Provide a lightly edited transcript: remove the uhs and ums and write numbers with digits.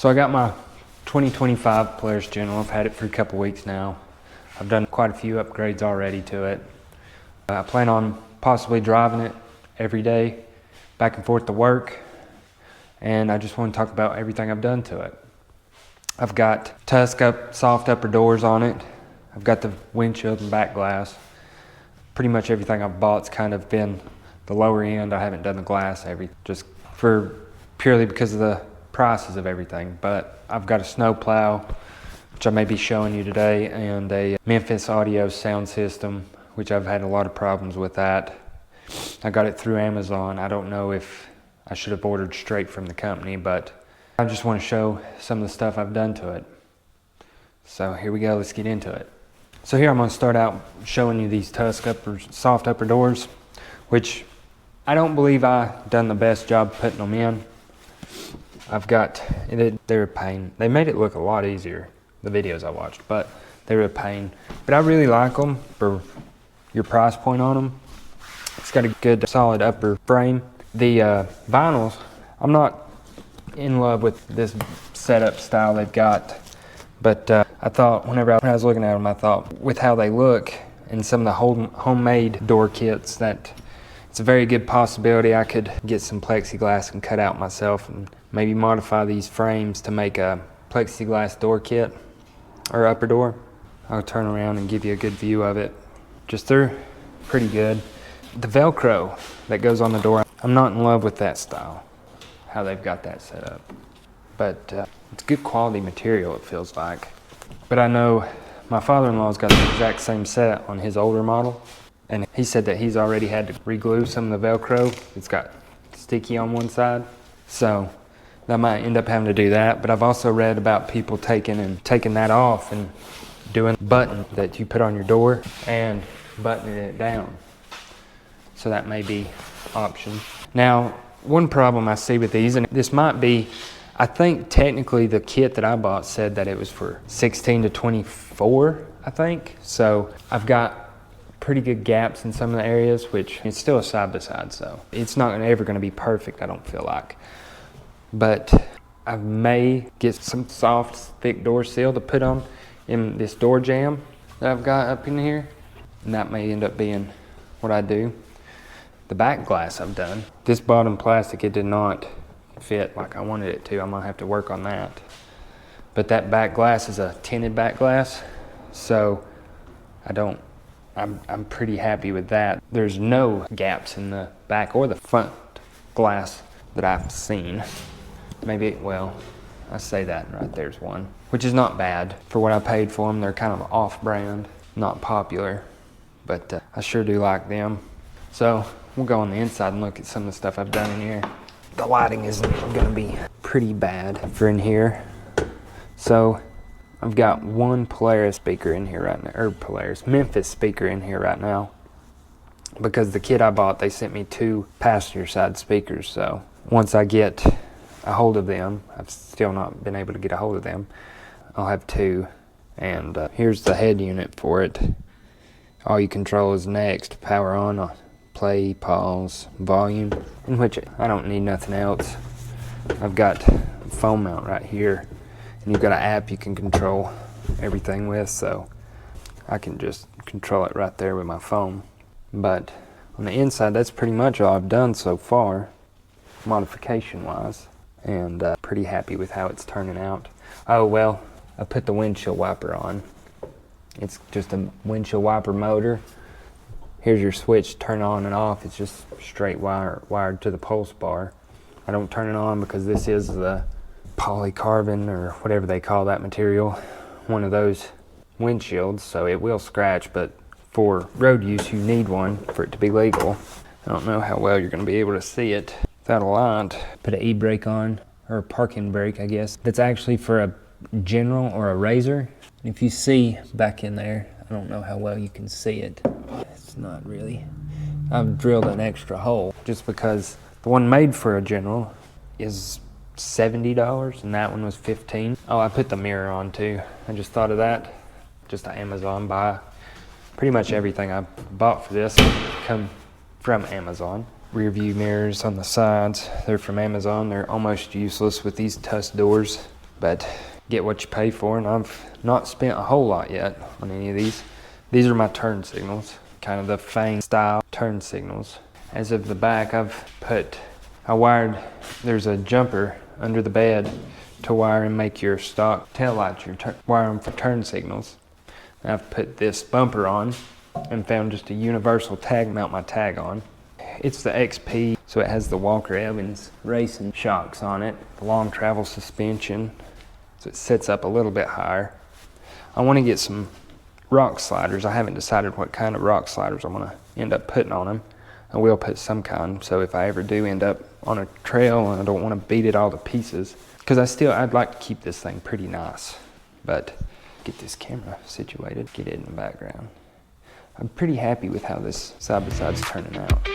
So I got my 2025 Polaris General. I've had it for a couple weeks now. I've done quite a few upgrades already to it. I plan on possibly driving it every day back and forth to work, and I just want to talk about everything I've done to it. I've got soft upper doors on it. I've got the windshield and back glass. Pretty much everything I've bought's kind of been the lower end. I haven't done the glass just purely because of the prices of everything. But I've got a snow plow, which I may be showing you today, and a Memphis audio sound system, which I've had a lot of problems with that. I got it through Amazon. I don't know if I should have ordered straight from the company, but I just want to show some of the stuff I've done to it. So here we go, let's get into it. So here I'm going to start out showing you these soft upper doors, which I don't believe I've done the best job putting them in. They're a pain. They made it look a lot easier, the videos I watched, but they were a pain. But I really like them for your price point on them. It's got a good solid upper frame. The vinyls, I'm not in love with this setup style they've got, but I thought when I was looking at them, I thought with how they look and some of the homemade door kits, that it's a very good possibility I could get some plexiglass and cut out myself and maybe modify these frames to make a plexiglass door kit or upper door. I'll turn around and give you a good view of it. They're pretty good. The Velcro that goes on the door, I'm not in love with that style, how they've got that set up. But it's good quality material, it feels like. But I know my father-in-law's got the exact same set on his older model, and he said that he's already had to re-glue some of the Velcro. It's got sticky on one side, so I might end up having to do that. But I've also read about people taking that off and doing a button that you put on your door and buttoning it down. So that may be an option. Now, one problem I see with these, and this might be, I think technically the kit that I bought said that it was for 16 to 24, I think. So I've got pretty good gaps in some of the areas, which it's still a side-by-side, so it's not ever going to be perfect, I don't feel like. But I may get some soft, thick door seal to put on in this door jamb that I've got up in here, and that may end up being what I do. The back glass I've done, this bottom plastic, it did not fit like I wanted it to. I'm gonna have to work on that. But that back glass is a tinted back glass, so I'm pretty happy with that. There's no gaps in the back or the front glass that I've seen. I say that right there's one, which is not bad for what I paid for them. They're kind of off-brand, not popular, but I sure do like them. So we'll go on the inside and look at some of the stuff I've done in here. The lighting is gonna be pretty bad for in here. So I've got one Polaris speaker in here right now, or Memphis speaker in here right now. Because the kit I bought, they sent me 2 passenger side speakers. So once I get a hold of them, I've still not been able to get a hold of them, I'll have 2. And here's the head unit for it. All you control is next, power on, play, pause, volume, in which I don't need nothing else. I've got a phone mount right here, and you've got an app you can control everything with, so I can just control it right there with my phone. But on the inside, that's pretty much all I've done so far, modification wise, and pretty happy with how it's turning out. Oh well, I put the windshield wiper on. It's just a windshield wiper motor. Here's your switch to turn on and off. It's just straight wired to the pulse bar. I don't turn it on because this is the polycarbon or whatever they call that material, one of those windshields, so it will scratch, but for road use you need one for it to be legal. I don't know how well you're going to be able to see it without a light. Put an e-brake on, or a parking brake I guess. That's actually for a General or a Razor. If you see back in there, I don't know how well you can see it. It's not really. I've drilled an extra hole just because the one made for a General is $70 and that one was $15. Oh, I put the mirror on too. I just thought of that. Just an Amazon buy. Pretty much everything I bought for this come from Amazon. Rear view mirrors on the sides, they're from Amazon. They're almost useless with these tusk doors, but get what you pay for, and I've not spent a whole lot yet on any of these. These are my turn signals, kind of the Fang style turn signals. As of the back, there's a jumper under the bed to wire and make your stock taillights, wire them for turn signals. I've put this bumper on and found just a universal tag mount my tag on. It's the XP, so it has the Walker Evans racing shocks on it, long travel suspension, so it sits up a little bit higher. I want to get some rock sliders. I haven't decided what kind of rock sliders I'm going to end up putting on them. I will put some kind, so if I ever do end up on a trail and I don't want to beat it all to pieces, because I'd like to keep this thing pretty nice, but get this camera situated, get it in the background. I'm pretty happy with how this side-by-side's turning out.